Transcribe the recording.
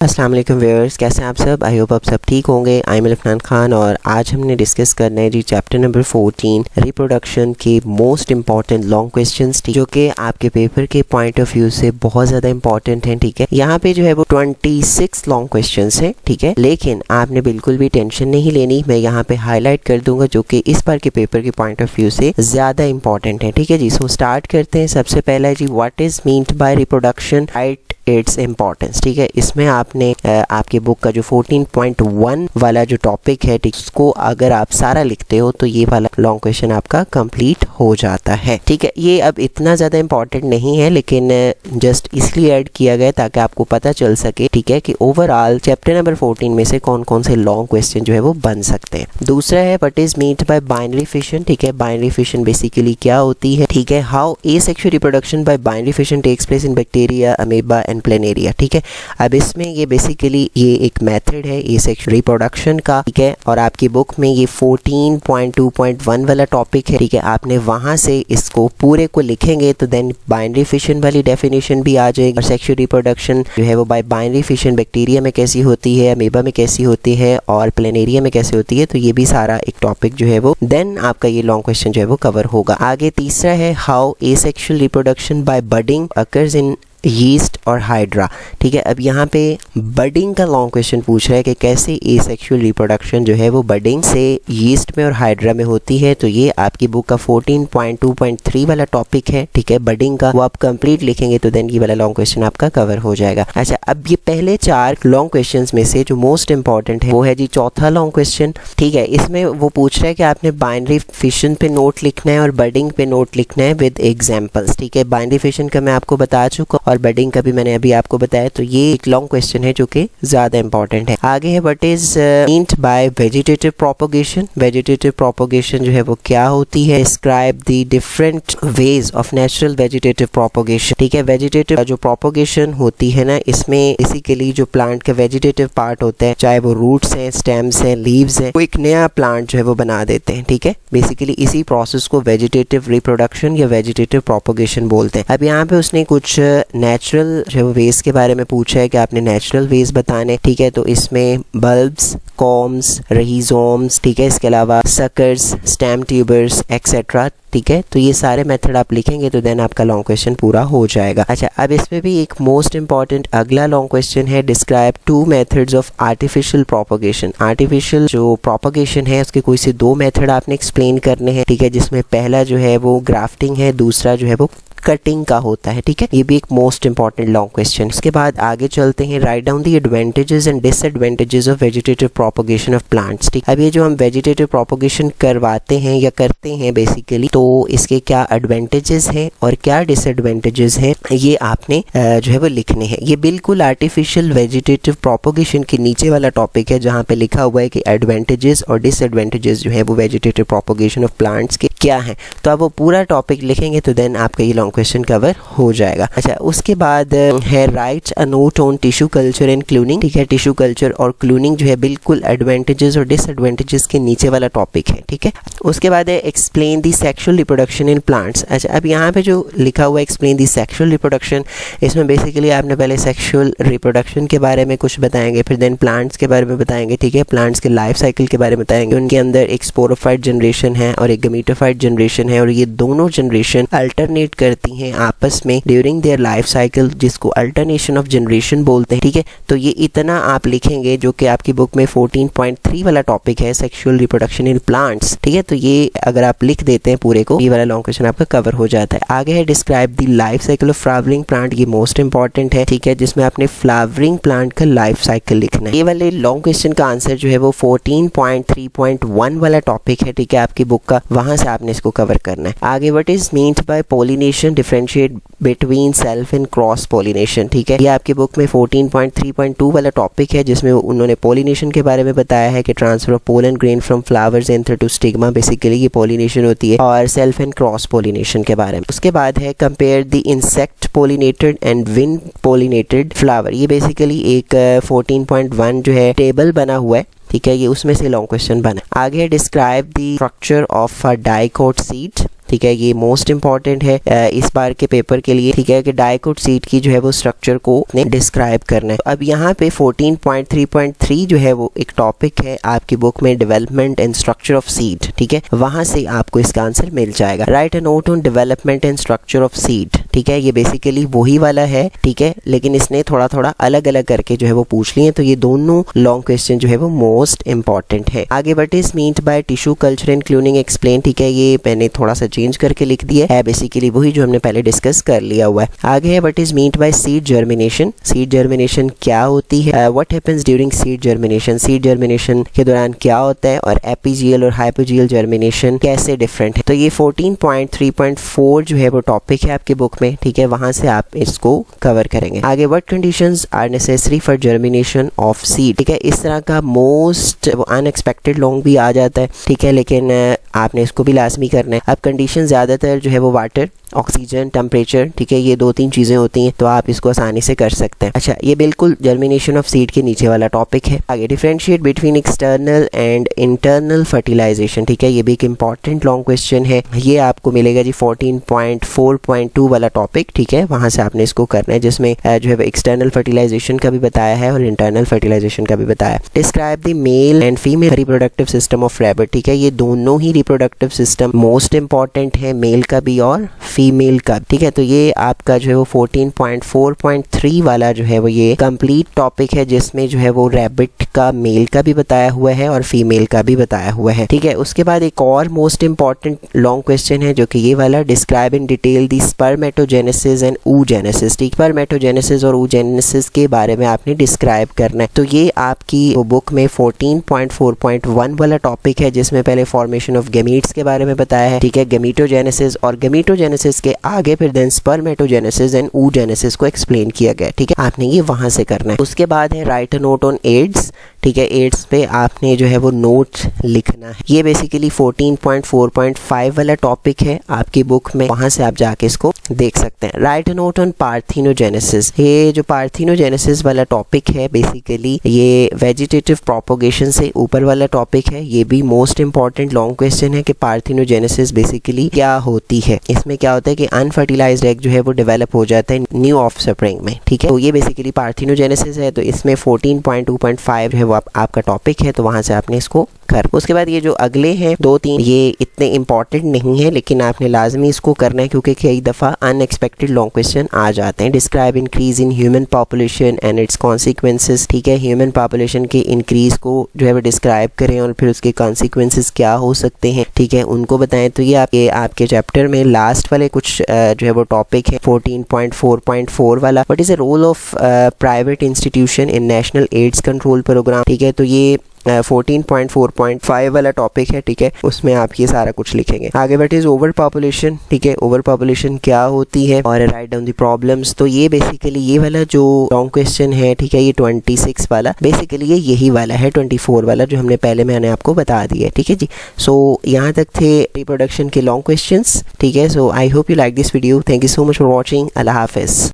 अस्सलाम वालेकुम व्यूअर्स, कैसे हैं आप सब। आई होप आप सब ठीक होंगे। आई एम इरफान खान और आज हमने डिस्कस करना है जी चैप्टर नंबर 14 रिप्रोडक्शन के मोस्ट इंपॉर्टेंट लॉन्ग क्वेश्चंस, जो कि आपके पेपर के पॉइंट ऑफ व्यू से बहुत ज़्यादा इंपॉर्टेंट हैं। ठीक है, यहाँ पे जो है वो 26 लॉन्ग क्वेश्चंस हैं। ठीक है, लेकिन आपने बिल्कुल भी टेंशन नहीं लेनी, मैं यहाँ पे हाईलाइट कर दूंगा जो कि इस बार के पेपर के पॉइंट ऑफ व्यू से ज़्यादा इंपॉर्टेंट है। ठीक है जी, सो स्टार्ट करते हैं। सबसे पहला जी, what is meant by reproduction, write its importance. ठीक है, इसमें आपने आपके बुक का जो 14.1 वाला जो टॉपिक है, ठीक, उसको अगर आप सारा लिखते हो तो ये वाला लॉन्ग क्वेश्चन आपका कंप्लीट हो जाता है। ठीक है, ये अब इतना ज़्यादा इंपॉर्टेंट नहीं है, लेकिन जस्ट इसलिए ऐड किया गया ताकि आपको पता चल सके, ठीक है, कि ओवरऑल चैप्टर नंबर 14 में से कौन कौन से लॉन्ग क्वेश्चन जो है वो बन सकते हैं। दूसरा है what is meant bye binary fission. ठीक है, बाइनरी फिशन बेसिकली क्या होती है। ठीक है, how asexual reproduction by binary fission takes place in bacteria, amoeba and planaria. ठीक है, अब इसमें ये बेसिकली ये एक मेथड है एसेक्सुअल रिप्रोडक्शन का। ठीक है, और आपकी बुक में ये 14.2.1 वाला टॉपिक है। ठीक है, आपने वहां से इसको पूरे को लिखेंगे तो देन बाइनरी फिशन वाली डेफिनेशन भी आ जाएगी और सेक्सुअल रिप्रोडक्शन जो है वो बाय बाइनरी फिशन बैक्टीरिया में कैसी होती है, अमीबा में कैसी होती है और प्लेनेरिया में कैसे होती है। तो ये भी सारा एक टॉपिक जो है वो देन आपका ये लॉन्ग क्वेश्चन जो है वो कवर होगा। आगे तीसरा है how asexual reproduction bye budding occurs in yeast और हाइड्रा। ठीक है, अब यहाँ पे बडिंग का लॉन्ग क्वेश्चन पूछ रहा है कि कैसे एसेक्सुअल रिप्रोडक्शन जो है वो बडिंग से यीस्ट में और हाइड्रा में होती है। तो ये आपकी बुक का 14.2.3 वाला टॉपिक है। ठीक है, बडिंग का वो आप कंप्लीट लिखेंगे तो देन ये वाला लॉन्ग क्वेश्चन आपका कवर हो जाएगा। अच्छा, अब ये पहले 4 लॉन्ग क्वेश्चन में से जो मोस्ट इंपॉर्टेंट है वो है जी चौथा लॉन्ग क्वेश्चन। ठीक है, इसमें वो पूछ रहा है कि आपने बाइनरी फिशन पे नोट लिखना है और बडिंग पे नोट लिखना है विद एग्जाम्पल्स। ठीक है, बाइनरी फिशन का मैं आपको बता चुका और बडिंग का भी मैंने अभी आपको बताया। तो ये एक लॉन्ग क्वेश्चन है जो कि ज्यादा इंपॉर्टेंट है। आगे है what is meant bye vegetative propagation. Vegetative propagation जो है वो क्या होती है। Describe the different ways of natural vegetative propagation. ठीक है, वेजिटेटिव जो प्रोपोगेशन होती है ना, इसमें बेसिकली जो प्लांट का वेजिटेटिव पार्ट होता है, चाहे वो रूट्स हैं, स्टेम्स हैं, लीव्स हैं, वो एक नया प्लांट जो है वो बना देते हैं। ठीक है, बेसिकली इसी प्रोसेस को वेजिटेटिव रिप्रोडक्शन या वेजिटेटिव प्रोपोगेशन बोलते हैं। अब यहाँ पे उसने कुछ नेचुरल जो वेज के बारे में पूछा है कि आपने नेचुरल वेज बताने। ठीक है, तो इसमें बल्ब्स, कॉम्स, रहीजोम्स, ठीक है, इसके अलावा सकर्स, स्टेम ट्यूबर्स एक्सेट्रा। ठीक है, तो ये सारे मेथड आप लिखेंगे तो देन आपका लॉन्ग क्वेश्चन पूरा हो जाएगा। अच्छा, अब इसमें भी एक मोस्ट इंपॉर्टेंट अगला लॉन्ग क्वेश्चन है describe 2 methods of artificial propagation. Artificial जो प्रोपोगेशन है उसके कोई से 2 मेथड आपने एक्सप्लेन करने हैं। ठीक है, जिसमें पहला जो है वो ग्राफ्टिंग है, दूसरा जो है वो कटिंग का होता है। ठीक है, ये भी एक मोस्ट इंपॉर्टेंट लॉन्ग क्वेश्चन। उसके बाद आगे चलते हैं, write down the advantages and disadvantages of vegetative propagation of plants. ठीक, अब ये जो हम वेजिटेटिव प्रोपोगेशन करवाते हैं या करते हैं बेसिकली, तो इसके क्या एडवांटेजेस हैं और क्या डिसएडवांटेजेस हैं, ये आपने जो है वो लिखने हैं। ये बिल्कुल आर्टिफिशियल वेजिटेटिव प्रोपोगेशन के नीचे वाला टॉपिक है जहाँ पे लिखा हुआ है कि एडवांटेजेस और डिसएडवांटेजेस जो है वो वेजिटेटिव प्रोपोगेशन ऑफ प्लांट्स के क्या हैं। तो आप वो पूरा टॉपिक लिखेंगे तो देन आपका ये लॉन्ग क्वेश्चन कवर हो जाएगा। अच्छा, उसके बाद है write a note on tissue culture and cloning. ठीक है, टिश्यू कल्चर और क्लूनिंग जो है बिल्कुल एडवांटेजेस और डिसएडवांटेजेस के नीचे वाला टॉपिक है। ठीक है, उसके बाद है explain the sexual reproduction in plants. अच्छा, अब यहाँ पे जो लिखा हुआ है एक्सप्लेन द सेक्सुअल रिप्रोडक्शन, इसमें बेसिकली आपने पहले सेक्सुअल रिप्रोडक्शन के बारे में कुछ बताएंगे, फिर देन प्लांट्स के बारे में बताएंगे। ठीक है, प्लांट्स के लाइफ साइकिल के बारे में बताएंगे, उनके अंदर एक स्पोरोफाइट जनरेशन है और एक गमीटोफाइट जनरेशन है और ये दोनों जनरेशन अल्टरनेट करती हैं आपस में ड्यूरिंग देयर लाइफ साइकिल, जिसको अल्टरनेशन ऑफ जनरेशन बोलते हैं। ठीक है, तो ये इतना आप लिखेंगे जो कि आपकी बुक में 14.3 वाला टॉपिक है सेक्सुअल रिप्रोडक्शन इन प्लांट्स। ठीक है, तो ये अगर आप लिख देते हैं पूरे को, ये वाला लॉन्ग क्वेश्चन आपका कवर हो जाता है। आगे है describe the life cycle of flowering plant. ये मोस्ट इंपॉर्टेंट है। ठीक है, जिसमें आपने फ्लावरिंग प्लांट का लाइफ साइकिल लिखना है। ये वाले लॉन्ग क्वेश्चन का आंसर जो है वो 14.3.1 वाला टॉपिक है। ठीक है, आपकी बुक का, वहां से आपने इसको कवर करना है। आगे what is meant bye pollination, differentiate between self and cross pollination. ठीक है, ये आपकी बुक में 14.3.2 वाला टॉपिक है जिसमें उन्होंने पॉलिनेशन के बारे में बताया है कि transfer of pollen grain from flowers anther to stigma, basically ये पॉलिनेशन होती है, और सेल्फ एंड क्रॉस पॉलिनेशन के बारे में। उसके बाद है compare the insect pollinated and wind pollinated flower. ये बेसिकली एक 14.1 जो है टेबल बना हुआ है। ठीक है, ये उसमें से लॉन्ग क्वेश्चन बना। आगे describe the structure of a dicot seed. ठीक है, ये मोस्ट इंपॉर्टेंट है इस बार के पेपर के लिए, ठीक है, कि डाइकोट सीड की जो है वो स्ट्रक्चर को डिस्क्राइब करना है। अब यहाँ पे 14.3.3 जो है वो एक टॉपिक है आपकी बुक में, development and structure of seed, ठीक है, वहां से आपको इसका आंसर मिल जाएगा। Right a note on development and structure of seed, ठीक है, ये बेसिकली वही वाला है, ठीक है, लेकिन इसने थोड़ा थोड़ा अलग अलग करके जो है वो पूछ लिए, तो ये दोनों लॉन्ग क्वेश्चन जो है वो मोस्ट इंपॉर्टेंट है। आगे what is meant by tissue culture and cloning explain, ठीक है, ये मैंने थोड़ा सा चेंज करके लिख दिया है, बेसिकली वही जो हमने पहले डिस्कस कर लिया हुआ है। आगे है what is meant bye seed germination, seed germination क्या होती है, what happens during seed germination, seed germination के दौरान क्या होता है, और एपिजियल और हाइपोजियल जर्मिनेशन कैसे डिफरेंट है। तो ये 14.3.4 जो है वो टॉपिक है आपकी बुक में, ठीक है, वहां से आप इसको कवर करेंगे। आगे what conditions are necessary for germination of seed, ठीक है, इस तरह का मोस्ट अनएक्सपेक्टेड लॉन्ग भी आ जाता है, ठीक है, लेकिन आपने इसको भी लाजमी करना है। अब कंडीशन ज्यादातर जो है वो वाटर, ऑक्सीजन, टेम्परेचर, ठीक है, ये 2-3 चीजें होती हैं, तो आप इसको आसानी से कर सकते हैं। अच्छा, ये बिल्कुल जर्मिनेशन ऑफ सीड के नीचे वाला टॉपिक है। आगे differentiate between external and internal fertilization, ठीक है, ये भी एक इंपॉर्टेंट लॉन्ग क्वेश्चन है, ये आपको मिलेगा जी 14.4.2 वाला टॉपिक, ठीक है, वहां से आपने इसको करना है, जिसमें जो है एक्सटर्नल फर्टिलाइजेशन का भी बताया है और इंटरनल फर्टिलाइजेशन का भी बताया। Describe the male and female reproductive system of rabbit, ठीक है, ये दोनों ही रिप्रोडक्टिव सिस्टम मोस्ट इंपॉर्टेंट है, मेल का भी और फीमेल का, ठीक है, तो ये आपका जो है वो 14.4.3 वाला जो है वो ये कंप्लीट टॉपिक है, जिसमें जो है वो रैबिट का मेल का भी बताया हुआ है और फीमेल का भी बताया हुआ है, ठीक है। उसके बाद एक और मोस्ट इंपॉर्टेंट लॉन्ग क्वेश्चन है जो कि ये वाला, describe in detail the spermatogenesis and oogenesis, ठीक, स्पर्मेटोजेनेसिस और oogenesis के बारे में आपने डिस्क्राइब करना है। तो ये आपकी बुक में 14.4.1 वाला टॉपिक है, जिसमें पहले फॉर्मेशन ऑफ गैमीट्स के बारे में बताया है, ठीक है, गैमीटोजेनेसिस, और गैमीटोजेनेसिस के आगे फिर देन स्पर्मेटोजेनेसिस एंड oogenesis को एक्सप्लेन किया गया, ठीक है, आपने ये वहां से करना है। उसके बाद है write a note on AIDS, ठीक है, एड्स पे आपने जो है वो नोट लिखना है। ये बेसिकली 14.4.5 वाला टॉपिक है आपकी बुक में, वहां से आप जाके इसको देख सकते हैं। Right a note on parthenogenesis, ये जो पार्थिनोजेनेसिस वाला टॉपिक है बेसिकली ये वेजिटेटिव प्रोपोगेशन से ऊपर वाला टॉपिक है, ये भी मोस्ट इंपॉर्टेंट लॉन्ग क्वेश्चन है कि पार्थिनोजेनेसिस बेसिकली क्या होती है। इसमें क्या होता है कि अनफर्टिलाइज्ड एग जो है वो डेवलप हो जाता है न्यू ऑफस्प्रिंग में, ठीक है, तो ये बेसिकली पार्थिनोजेनेसिस है। तो इसमें 14.2.5 जो है वो आपका टॉपिक है, तो वहां से आपने इसको कर। उसके बाद ये जो अगले हैं 2-3 ये इतने इंपॉर्टेंट नहीं है, लेकिन आपने लाजमी इसको करना है क्योंकि कई दफ़ा अनएक्सपेक्टेड लॉन्ग क्वेश्चन आ जाते हैं। Describe increase in human population and it's consequences, ठीक है, ह्यूमन पॉपुलेशन के इंक्रीज को जो है वो डिस्क्राइब करें और फिर उसके कॉन्सिक्वेंसेस क्या हो सकते हैं, ठीक है, उनको बताएं। तो ये आपके चैप्टर में लास्ट वाले कुछ जो है वो टॉपिक है 14.4.4 वाला, what is the role of private institution in national AIDS control program, ठीक है, तो ये 14.4.5 वाला टॉपिक है, ठीक है, उसमें आप ये सारा कुछ लिखेंगे। आगे व्हाट इज ओवर पॉपुलेशन, ठीक है, ओवर पॉपुलेशन क्या होती है, और राइट डाउन द प्रॉब्लम्स। तो ये बेसिकली ये वाला जो लॉन्ग क्वेश्चन है, ठीक है, ये 26 वाला बेसिकली ये यही वाला है, 24 वाला जो हमने पहले मैंने आपको बता दिया है, ठीक है जी। सो यहाँ तक थे रिप्रोडक्शन के लॉन्ग क्वेश्चंस, ठीक है। So I hope you like this video, thank you so much for watching, अल्लाह हाफिज।